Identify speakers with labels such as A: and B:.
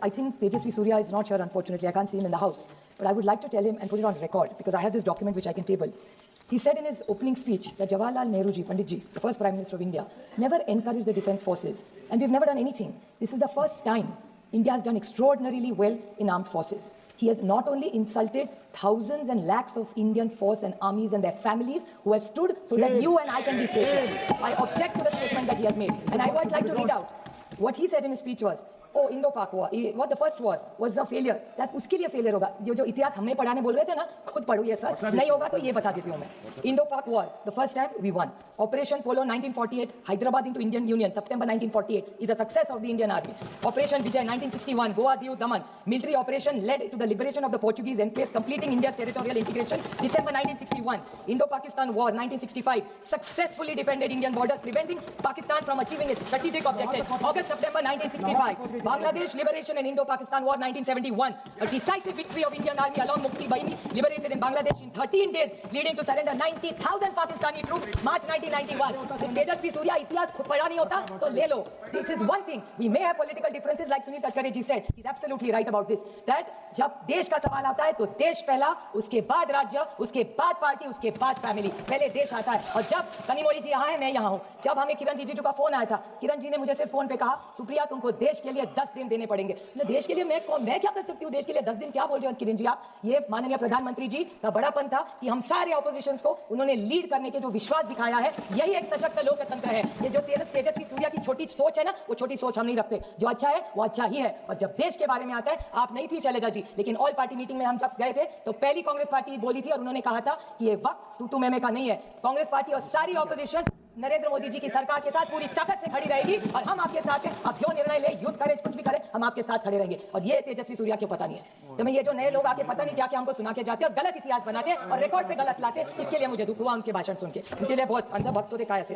A: I think Tejasvi Surya is not here, unfortunately. I can't see him in the house. But I would like to tell him and put it on record because I have this document which I can table. He said in his opening speech that Jawaharlal Nehru ji, Pandit ji, the first Prime Minister of India, never encouraged the defense forces. And we've never done anything. This is the first time India has done extraordinarily well in armed forces. He has not only insulted thousands and lakhs of Indian force and armies and their families who have stood so that you and I can be safe. I object to the statement that he has made. And I would like to read out what he said in his speech was, oh, Indo-Pak war, what the first war was a failure. That उसके लिए failure होगा. जो इतिहास हमने पढ़ाने बोल रहे थे ना, खुद पढ़ो ये सर. नहीं होगा तो ये बता देती हूँ मैं. Indo-Pak war, the first time we won. Operation Polo 1948, Hyderabad into Indian Union, September 1948, is a success of the Indian Army. Operation Vijay 1961, Goa, Diu, Daman, military operation led to the liberation of the Portuguese enclaves, completing India's territorial integration. December 1961, Indo-Pakistan War 1965, successfully defended Indian borders, preventing Pakistan from achieving its strategic objectives. August-September 1965, Bangladesh liberation and Indo-Pakistan War 1971, a decisive victory of Indian Army along Mukti Bahini, liberated in Bangladesh in 13 days, leading to surrender 90,000 Pakistani troops, March 1991. This Tejasvi Surya इतिहास खुद पढ़ा नहीं होता तो ले लो. This is one thing. We may have political differences, like Sunil Tadkare ji said. He's absolutely right about this. That जब देश का सवाल आता है तो देश पहला, उसके बाद राज्य, उसके बाद पार्टी, उसके बाद फैमिली. पहले देश आता है. और जब कनिमोळी जी यहाँ है, मैं यहाँ हूँ. जब हमें किरण रिजिजू का फोन आया था, किरण जी ने मुझे सिर्फ फोन पे कहा, सुप्रिया तुमको देश के लिए 10 दिन देने पड़ेंगे. देश के लिए मैं क्या कर सकती हूँ? देश के लिए 10 दिन क्या बोल रहे हो किरण जी आप? ये माननीय प्रधानमंत्री जी का बड़ापन था कि हम सारे ऑपोजिशंस को उन्होंने लीड करने के जो विश्वास दिखाया है, यही एक सशक्त लोकतंत्र है. ये जो तेजस्वी सूर्या की छोटी सोच है ना, वो छोटी सोच हम नहीं रखते. जो अच्छा है वो अच्छा ही है. और जब देश के बारे में आता है, आप नहीं थी शैलजा जी, लेकिन ऑल पार्टी मीटिंग में हम जब गए थे तो पहली कांग्रेस पार्टी बोली थी और उन्होंने कहा था कि ये वक्त तू मैं का नहीं है. कांग्रेस पार्टी और सारी ऑपोजिशन नरेंद्र मोदी जी की सरकार के साथ पूरी ताकत से खड़ी रहेगी और हम आपके साथ हैं. आप जो निर्णय ले, युद्ध करें, कुछ भी करें, हम आपके साथ खड़े रहेंगे. और ये तेजस्वी सूर्या क्यों पता नहीं है. तो मैं ये जो नए लोग आके पता नहीं क्या क्या हमको सुना के जाते हैं और गलत इतिहास बनाते हैं और रिकॉर्ड पे गलत लाते हैं, इसके लिए मुझे दुख हुआ उनके भाषण सुन के. उनके लिए बहुत अंदर भक्त तो देखा ऐसे.